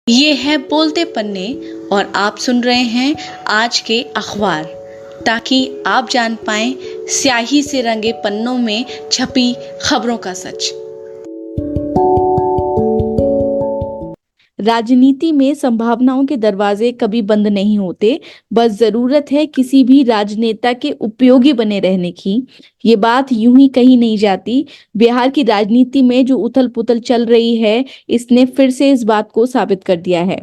ये है बोलते पन्ने और आप सुन रहे हैं आज के अखबार, ताकि आप जान पाएं स्याही से रंगे पन्नों में छपी खबरों का सच। राजनीति में संभावनाओं के दरवाजे कभी बंद नहीं होते, बस जरूरत है किसी भी राजनेता के उपयोगी बने रहने की। ये बात यूं ही कही नहीं जाती। बिहार की राजनीति में जो उथल पुथल चल रही है, इसने फिर से इस बात को साबित कर दिया है।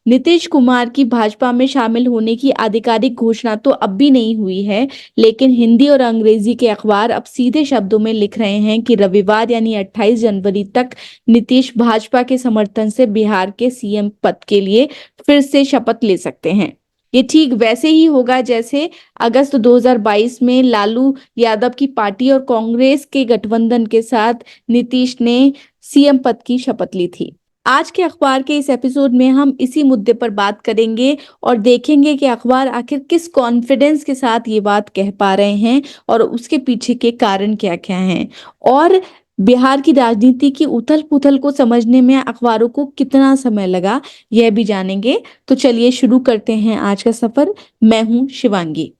नीतीश कुमार की भाजपा में शामिल होने की आधिकारिक घोषणा तो अब भी नहीं हुई है, लेकिन हिंदी और अंग्रेजी के अखबार अब सीधे शब्दों में लिख रहे हैं कि रविवार यानी 28 जनवरी तक नीतीश भाजपा के समर्थन से बिहार के सीएम पद के लिए फिर से शपथ ले सकते हैं। ये ठीक वैसे ही होगा जैसे अगस्त 2022 में लालू यादव की पार्टी और कांग्रेस के गठबंधन के साथ नीतीश ने सीएम पद की शपथ ली थी। आज के अखबार के इस एपिसोड में हम इसी मुद्दे पर बात करेंगे और देखेंगे कि अखबार आखिर किस कॉन्फिडेंस के साथ ये बात कह पा रहे हैं और उसके पीछे के कारण क्या क्या हैं, और बिहार की राजनीति की उथल पुथल को समझने में अखबारों को कितना समय लगा, यह भी जानेंगे। तो चलिए शुरू करते हैं आज का सफर। मैं हूं शिवांगी।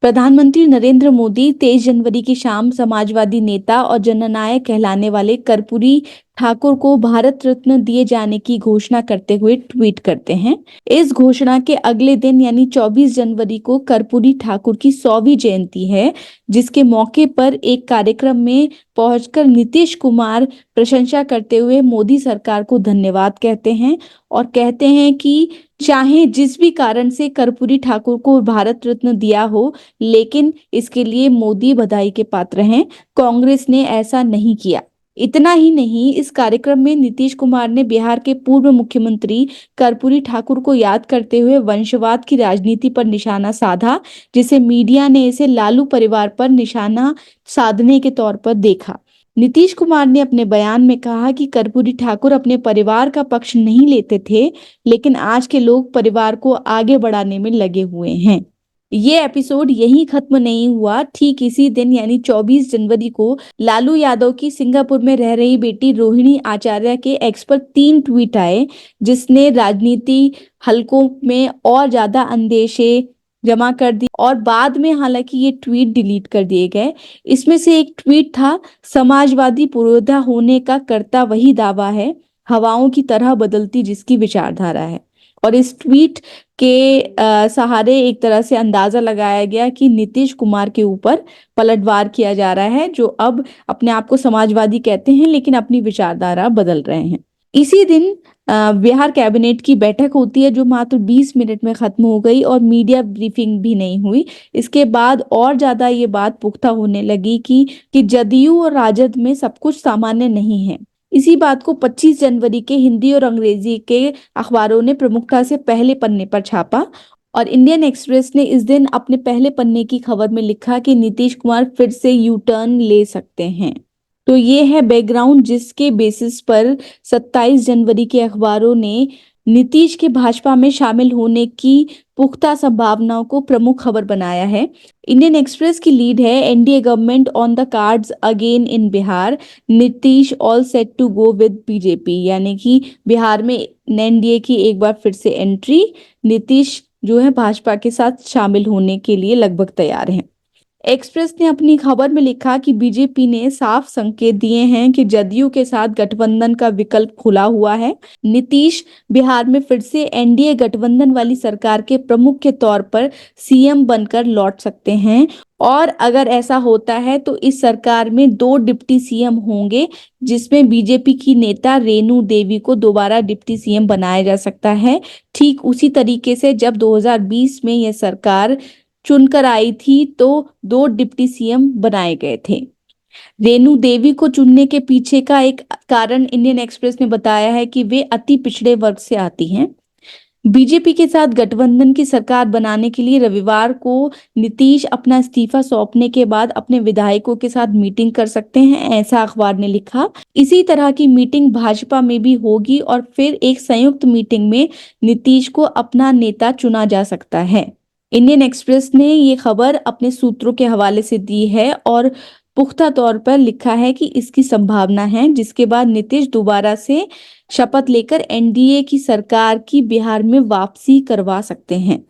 प्रधानमंत्री नरेंद्र मोदी 23 जनवरी की शाम समाजवादी नेता और जननायक कहलाने वाले कर्पूरी ठाकुर को भारत रत्न दिए जाने की घोषणा करते हुए ट्वीट करते हैं। इस घोषणा के अगले दिन यानी 24 जनवरी को कर्पूरी ठाकुर की 100वीं जयंती है, जिसके मौके पर एक कार्यक्रम में पहुंचकर नीतीश कुमार प्रशंसा करते हुए मोदी सरकार को धन्यवाद कहते हैं और कहते हैं कि चाहे जिस भी कारण से कर्पूरी ठाकुर को भारत रत्न दिया हो, लेकिन इसके लिए मोदी बधाई के पात्र हैं। कांग्रेस ने ऐसा नहीं किया। इतना ही नहीं, इस कार्यक्रम में नीतीश कुमार ने बिहार के पूर्व मुख्यमंत्री कर्पूरी ठाकुर को याद करते हुए वंशवाद की राजनीति पर निशाना साधा, जिसे मीडिया ने इसे लालू परिवार पर निशाना साधने के तौर पर देखा। नीतीश कुमार ने अपने बयान में कहा कि कर्पूरी ठाकुर अपने परिवार का पक्ष नहीं लेते थे, लेकिन आज के लोग परिवार को आगे बढ़ाने में लगे हुए हैं। ये एपिसोड यहीं खत्म नहीं हुआ। ठीक इसी दिन यानी 24 जनवरी को लालू यादव की सिंगापुर में रह रही बेटी रोहिणी आचार्य के एक्स पर 3 ट्वीट आए, जिसने राजनीति हलकों में और ज्यादा अंदेशे जमा कर दी और बाद में हालांकि ये ट्वीट डिलीट कर दिए गए। इसमें से एक ट्वीट था, समाजवादी पुरोधा होने का करता वही दावा है, हवाओं की तरह बदलती जिसकी विचारधारा है। और इस ट्वीट के सहारे एक तरह से अंदाजा लगाया गया कि नीतीश कुमार के ऊपर पलटवार किया जा रहा है, जो अब अपने आप को समाजवादी कहते हैं लेकिन अपनी विचारधारा बदल रहे हैं। इसी दिन बिहार कैबिनेट की बैठक होती है, जो मात्र 20 मिनट में खत्म हो गई और मीडिया ब्रीफिंग भी नहीं हुई। इसके बाद और ज्यादा ये बात पुख्ता होने लगी कि जदयू और राजद में सब कुछ सामान्य नहीं है। इसी बात को 25 जनवरी के हिंदी और अंग्रेजी के अखबारों ने प्रमुखता से पहले पन्ने पर छापा और इंडियन एक्सप्रेस ने इस दिन अपने पहले पन्ने की खबर में लिखा कि नीतीश कुमार फिर से यू टर्न ले सकते हैं। तो ये है बैकग्राउंड जिसके बेसिस पर 27 जनवरी के अखबारों ने नीतीश के भाजपा में शामिल होने की पुख्ता संभावनाओं को प्रमुख खबर बनाया है। इंडियन एक्सप्रेस की लीड है, NDA government on the cards again in Bihar, Nitish all set to go with BJP, यानी कि बिहार में एनडीए की एक बार फिर से एंट्री, नीतीश जो है भाजपा के साथ शामिल होने के लिए लगभग तैयार हैं। एक्सप्रेस ने अपनी खबर में लिखा कि बीजेपी ने साफ संकेत दिए हैं कि जदयू के साथ गठबंधन का विकल्प खुला हुआ है। नीतीश बिहार में फिर से एनडीए गठबंधन वाली सरकार के प्रमुख के तौर पर सीएम बनकर लौट सकते हैं और अगर ऐसा होता है तो इस सरकार में 2 डिप्टी सीएम होंगे, जिसमें बीजेपी की नेता रेणु देवी को दोबारा डिप्टी सीएम बनाया जा सकता है, ठीक उसी तरीके से जब 2020 में यह सरकार चुनकर आई थी तो 2 डिप्टी सीएम बनाए गए थे। रेणु देवी को चुनने के पीछे का एक कारण इंडियन एक्सप्रेस ने बताया है कि वे अति पिछड़े वर्ग से आती हैं। बीजेपी के साथ गठबंधन की सरकार बनाने के लिए रविवार को नीतीश अपना इस्तीफा सौंपने के बाद अपने विधायकों के साथ मीटिंग कर सकते हैं, ऐसा अखबार ने लिखा। इसी तरह की मीटिंग भाजपा में भी होगी और फिर एक संयुक्त मीटिंग में नीतीश को अपना नेता चुना जा सकता है। इंडियन एक्सप्रेस ने ये खबर अपने सूत्रों के हवाले से दी है और पुख्ता तौर पर लिखा है कि इसकी संभावना है, जिसके बाद नीतीश दोबारा से शपथ लेकर एनडीए की सरकार की बिहार में वापसी करवा सकते हैं।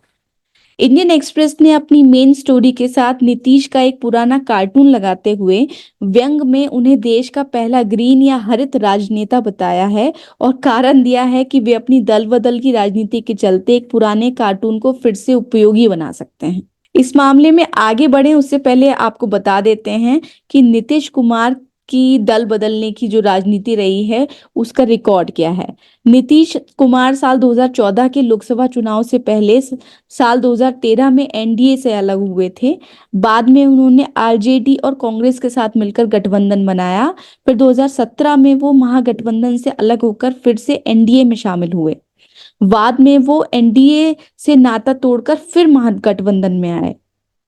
इंडियन एक्सप्रेस ने अपनी मेन स्टोरी के साथ नीतीश का एक पुराना कार्टून लगाते हुए व्यंग में उन्हें देश का पहला ग्रीन या हरित राजनेता बताया है और कारण दिया है कि वे अपनी दल बदल की राजनीति के चलते एक पुराने कार्टून को फिर से उपयोगी बना सकते हैं। इस मामले में आगे बढ़े उससे पहले आपको बता देते हैं कि नीतीश कुमार की दल बदलने की जो राजनीति रही है उसका रिकॉर्ड क्या है। नीतीश कुमार साल 2014 के लोकसभा चुनाव से पहले साल 2013 में एनडीए से अलग हुए थे। बाद में उन्होंने आरजेडी और कांग्रेस के साथ मिलकर गठबंधन बनाया। फिर 2017 में वो महागठबंधन से अलग होकर फिर से एनडीए में शामिल हुए। बाद में वो एनडीए से नाता तोड़कर फिर महागठबंधन में आए।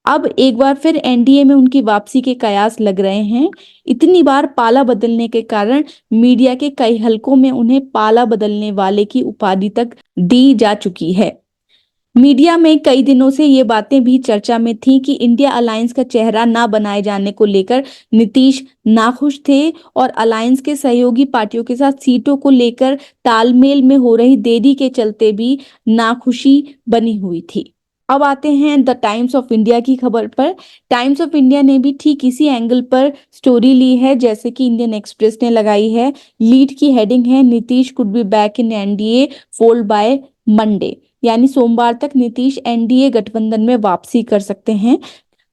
अब एक बार फिर एनडीए में उनकी वापसी के कयास लग रहे हैं। इतनी बार पाला बदलने के कारण मीडिया के कई हलकों में उन्हें पाला बदलने वाले की उपाधि तक दी जा चुकी है। मीडिया में कई दिनों से ये बातें भी चर्चा में थी कि इंडिया अलायंस का चेहरा ना बनाए जाने को लेकर नीतीश नाखुश थे और अलायंस के सहयोगी पार्टियों के साथ सीटों को लेकर तालमेल में हो रही देरी के चलते भी नाखुशी बनी हुई थी। अब आते हैं द टाइम्स ऑफ इंडिया की खबर पर। टाइम्स ऑफ इंडिया ने भी ठीक इसी एंगल पर स्टोरी ली है जैसे कि इंडियन एक्सप्रेस ने लगाई है। लीड की हेडिंग है Nitish could be back in NDA fold by Monday, यानी सोमवार तक नीतीश एनडीए गठबंधन में वापसी कर सकते हैं।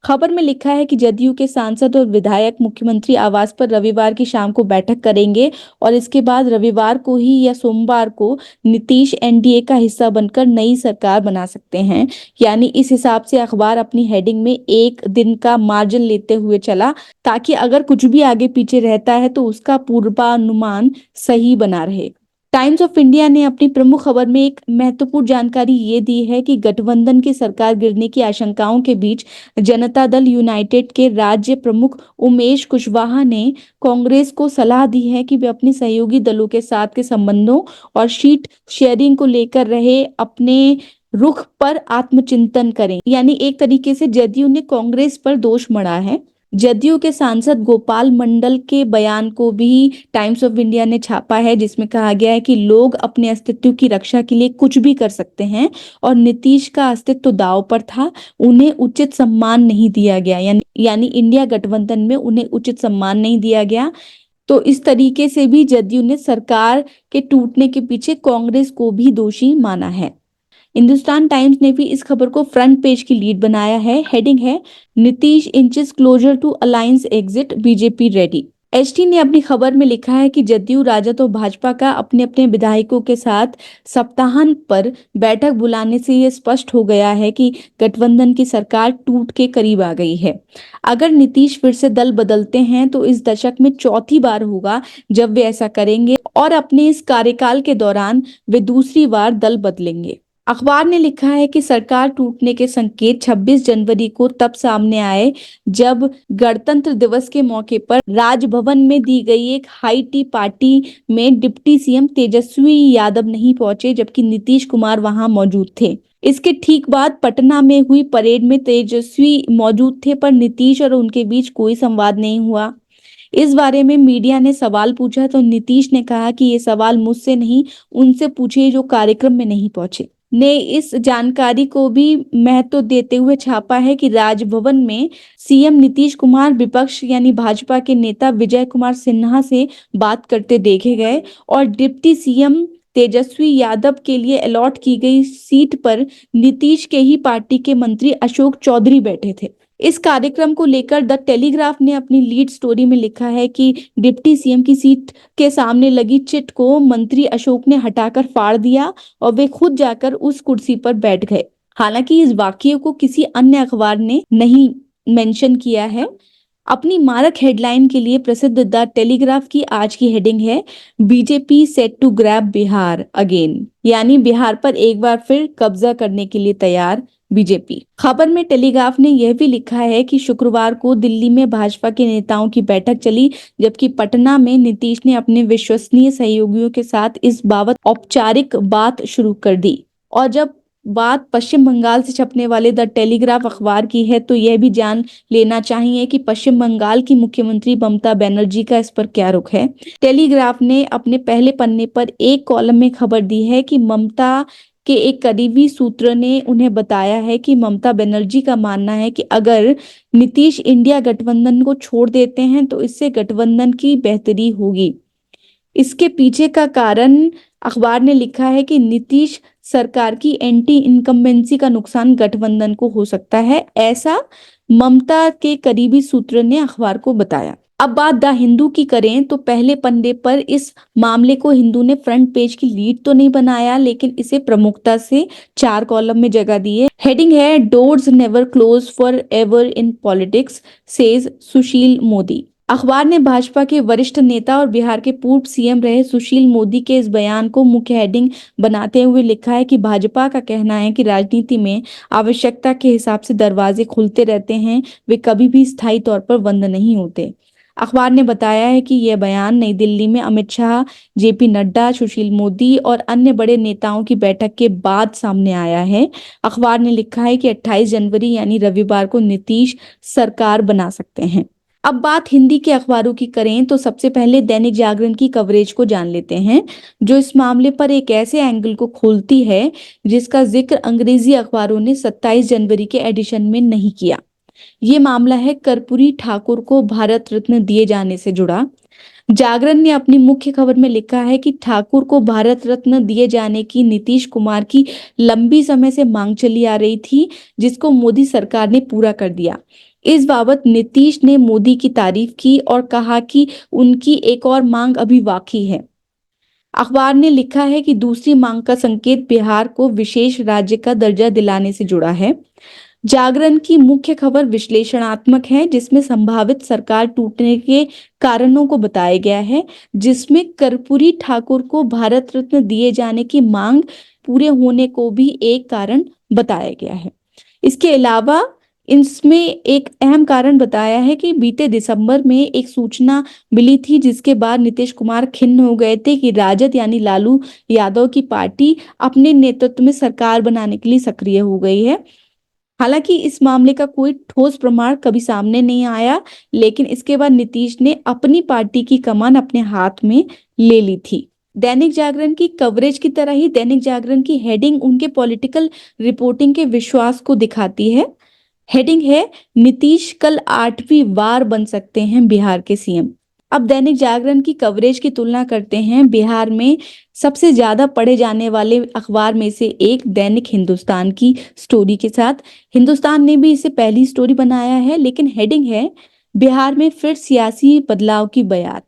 खबर में लिखा है कि जदयू के सांसद और विधायक मुख्यमंत्री आवास पर रविवार की शाम को बैठक करेंगे और इसके बाद रविवार को ही या सोमवार को नीतीश एनडीए का हिस्सा बनकर नई सरकार बना सकते हैं। यानी इस हिसाब से अखबार अपनी हेडिंग में एक दिन का मार्जिन लेते हुए चला ताकि अगर कुछ भी आगे पीछे रहता है तो उसका पूर्वानुमान सही बना रहे। टाइम्स ऑफ इंडिया ने अपनी प्रमुख खबर में एक महत्वपूर्ण जानकारी ये दी है कि गठबंधन की सरकार गिरने की आशंकाओं के बीच जनता दल यूनाइटेड के राज्य प्रमुख उमेश कुशवाहा ने कांग्रेस को सलाह दी है कि वे अपने सहयोगी दलों के साथ के संबंधों और सीट शेयरिंग को लेकर रहे अपने रुख पर आत्मचिंतन करें। यानी एक तरीके से जदयू ने कांग्रेस पर दोष मढ़ा है। जदयू के सांसद गोपाल मंडल के बयान को भी टाइम्स ऑफ इंडिया ने छापा है जिसमें कहा गया है कि लोग अपने अस्तित्व की रक्षा के लिए कुछ भी कर सकते हैं और नीतीश का अस्तित्व दांव पर था, उन्हें उचित सम्मान नहीं दिया गया। यानी इंडिया गठबंधन में उन्हें उचित सम्मान नहीं दिया गया। तो इस तरीके से भी जदयू ने सरकार के टूटने के पीछे कांग्रेस को भी दोषी माना है। हिंदुस्तान टाइम्स ने भी इस खबर को फ्रंट पेज की लीड बनाया है। हेडिंग है Nitish inches closer to alliance exit, BJP ready. ST ने अपनी खबर में लिखा है कि जदयू, राजद और भाजपा का अपने अपने विधायकों के साथ सप्ताहांत पर बैठक बुलाने से यह स्पष्ट हो गया है कि गठबंधन की सरकार टूट के करीब आ गई है। अगर नीतीश फिर से दल बदलते हैं तो इस दशक में चौथी बार होगा जब वे ऐसा करेंगे और अपने इस कार्यकाल के दौरान वे दूसरी बार दल बदलेंगे। अखबार ने लिखा है कि सरकार टूटने के संकेत 26 जनवरी को तब सामने आए जब गणतंत्र दिवस के मौके पर राजभवन में दी गई एक हाई टी पार्टी में डिप्टी सीएम तेजस्वी यादव नहीं पहुंचे जबकि नीतीश कुमार वहां मौजूद थे। इसके ठीक बाद पटना में हुई परेड में तेजस्वी मौजूद थे पर नीतीश और उनके बीच कोई संवाद नहीं हुआ। इस बारे में मीडिया ने सवाल पूछा तो नीतीश ने कहा कि ये सवाल मुझसे नहीं, उनसे पूछिए जो कार्यक्रम में नहीं पहुंचे। ने इस जानकारी को भी महत्व देते हुए छापा है कि राजभवन में सीएम नीतीश कुमार विपक्ष यानी भाजपा के नेता विजय कुमार सिन्हा से बात करते देखे गए और डिप्टी सीएम तेजस्वी यादव के लिए अलॉट की गई सीट पर नीतीश के ही पार्टी के मंत्री अशोक चौधरी बैठे थे। इस कार्यक्रम को लेकर द टेलीग्राफ ने अपनी लीड स्टोरी में लिखा है कि डिप्टी सीएम की सीट के सामने लगी चिट को मंत्री अशोक ने हटाकर फाड़ दिया और वे खुद जाकर उस कुर्सी पर बैठ गए। हालांकि इस वाकये को किसी अन्य अखबार ने नहीं मेंशन किया है। अपनी मारक हेडलाइन के लिए प्रसिद्ध द टेलीग्राफ की आज की हेडिंग है BJP set to grab Bihar again, यानी बिहार पर एक बार फिर कब्जा करने के लिए तैयार बीजेपी। खबर में टेलीग्राफ ने यह भी लिखा है कि शुक्रवार को दिल्ली में भाजपा के नेताओं की बैठक चली जबकि पटना में नीतीश ने अपने विश्वसनीय सहयोगियों के साथ इस बाबत औपचारिक बात शुरू कर दी और जब बात पश्चिम बंगाल से छपने वाले द टेलीग्राफ अखबार की है, तो यह भी जान लेना चाहिए कि पश्चिम बंगाल की मुख्यमंत्री ममता बनर्जी का इस पर क्या रुख है। टेलीग्राफ ने अपने पहले पन्ने पर एक कॉलम में खबर दी है कि ममता के एक करीबी सूत्र ने उन्हें बताया है कि ममता बनर्जी का मानना है कि अगर नीतीश इंडिया गठबंधन को छोड़ देते हैं तो इससे गठबंधन की बेहतरी होगी। इसके पीछे का कारण अखबार ने लिखा है कि नीतीश सरकार की एंटी इनकम्बेंसी का नुकसान गठबंधन को हो सकता है, ऐसा ममता के करीबी सूत्र ने अखबार को बताया। अब बात द हिंदू की करें तो पहले पन्ने पर इस मामले को हिंदू ने फ्रंट पेज की लीड तो नहीं बनाया, लेकिन इसे प्रमुखता से 4 कॉलम में जगह दी है। हेडिंग है doors never close for ever in politics, says Sushil Modi. अखबार ने भाजपा के वरिष्ठ नेता और बिहार के पूर्व सीएम रहे सुशील मोदी के इस बयान को मुख्य हेडिंग बनाते हुए लिखा है कि भाजपा का कहना है कि राजनीति में आवश्यकता के हिसाब से दरवाजे खुलते रहते हैं, वे कभी भी स्थायी तौर पर बंद नहीं होते। अखबार ने बताया है कि यह बयान नई दिल्ली में अमित शाह, जेपी नड्डा, सुशील मोदी और अन्य बड़े नेताओं की बैठक के बाद सामने आया है। अखबार ने लिखा है कि 28 जनवरी यानी रविवार को नीतीश सरकार बना सकते हैं। अब बात हिंदी के अखबारों की करें तो सबसे पहले दैनिक जागरण की कवरेज को जान लेते हैं, जो इस मामले पर एक ऐसे एंगल को खोलती है जिसका जिक्र अंग्रेजी अखबारों ने 27 जनवरी के एडिशन में नहीं किया। ये मामला है कर्पूरी ठाकुर को भारत रत्न दिए जाने से जुड़ा। जागरण ने अपनी मुख्य खबर में लिखा है कि ठाकुर को भारत रत्न दिए जाने की नीतीश कुमार की लंबी समय से मांग चली आ रही थी, जिसको मोदी सरकार ने पूरा कर दिया। इस बाबत नीतीश ने मोदी की तारीफ की और कहा कि उनकी एक और मांग अभी बाकी है। अखबार ने लिखा है कि दूसरी मांग का संकेत बिहार को विशेष राज्य का दर्जा दिलाने से जुड़ा है। जागरण की मुख्य खबर विश्लेषणात्मक है, जिसमें संभावित सरकार टूटने के कारणों को बताया गया है, जिसमें कर्पूरी ठाकुर को भारत रत्न दिए जाने की मांग पूरे होने को भी एक कारण बताया गया है। इसके अलावा इसमें एक अहम कारण बताया है कि बीते दिसंबर में एक सूचना मिली थी, जिसके बाद नीतीश कुमार खिन्न हो गए थे कि राजद यानी लालू यादव की पार्टी अपने नेतृत्व में सरकार बनाने के लिए सक्रिय हो गई है। हालांकि इस मामले का कोई ठोस प्रमाण कभी सामने नहीं आया, लेकिन इसके बाद नीतीश ने अपनी पार्टी की कमान अपने हाथ में ले ली थी। दैनिक जागरण की कवरेज की तरह ही दैनिक जागरण की हेडिंग उनके पॉलिटिकल रिपोर्टिंग के विश्वास को दिखाती है। हेडिंग है नीतीश कल 8वीं बार बन सकते हैं बिहार के सीएम। अब दैनिक जागरण की कवरेज की तुलना करते हैं बिहार में सबसे ज्यादा पढ़े जाने वाले अखबार में से एक दैनिक हिंदुस्तान की स्टोरी के साथ। हिंदुस्तान ने भी इसे पहली स्टोरी बनाया है, लेकिन हेडिंग है बिहार में फिर सियासी बदलाव की बयार।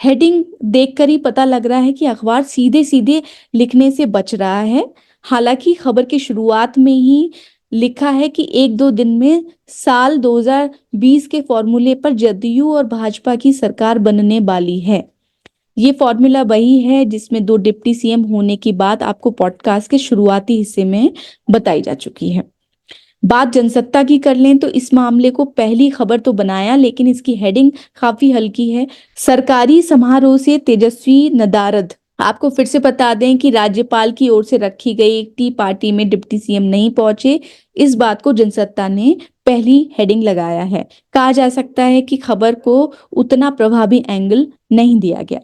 हेडिंग देखकर ही पता लग रहा है कि अखबार सीधे सीधे लिखने से बच रहा है। हालांकि खबर की शुरुआत में ही लिखा है कि 1-2 दिन में साल 2020 के फॉर्मूले पर जदयू और भाजपा की सरकार बनने वाली है। ये फॉर्मूला वही है जिसमें 2 डिप्टी सीएम होने की बात आपको पॉडकास्ट के शुरुआती हिस्से में बताई जा चुकी है। बात जनसत्ता की कर लें तो इस मामले को पहली खबर तो बनाया, लेकिन इसकी हेडिंग काफी हल्की है। सरकारी समारोह से तेजस्वी नदारद। आपको फिर से बता दें कि राज्यपाल की ओर से रखी गई एक टी पार्टी में डिप्टी सीएम नहीं पहुंचे। इस बात को जनसत्ता ने पहली हेडिंग लगाया है। कहा जा सकता है कि खबर को उतना प्रभावी एंगल नहीं दिया गया।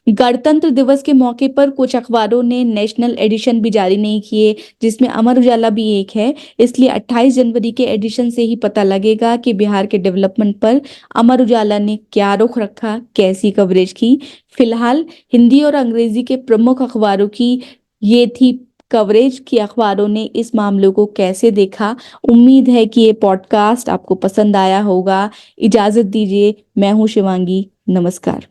गणतंत्र दिवस के मौके पर कुछ अखबारों ने नेशनल एडिशन भी जारी नहीं किए, जिसमें अमर उजाला भी एक है। इसलिए 28 जनवरी के एडिशन से ही पता लगेगा कि बिहार के डेवलपमेंट पर अमर उजाला ने क्या रुख रखा, कैसी कवरेज की। फिलहाल हिंदी और अंग्रेजी के प्रमुख अखबारों की ये थी कवरेज कि अखबारों ने इस मामले को कैसे देखा। उम्मीद है कि ये पॉडकास्ट आपको पसंद आया होगा। इजाजत दीजिए, मैं हूं शिवांगी। नमस्कार।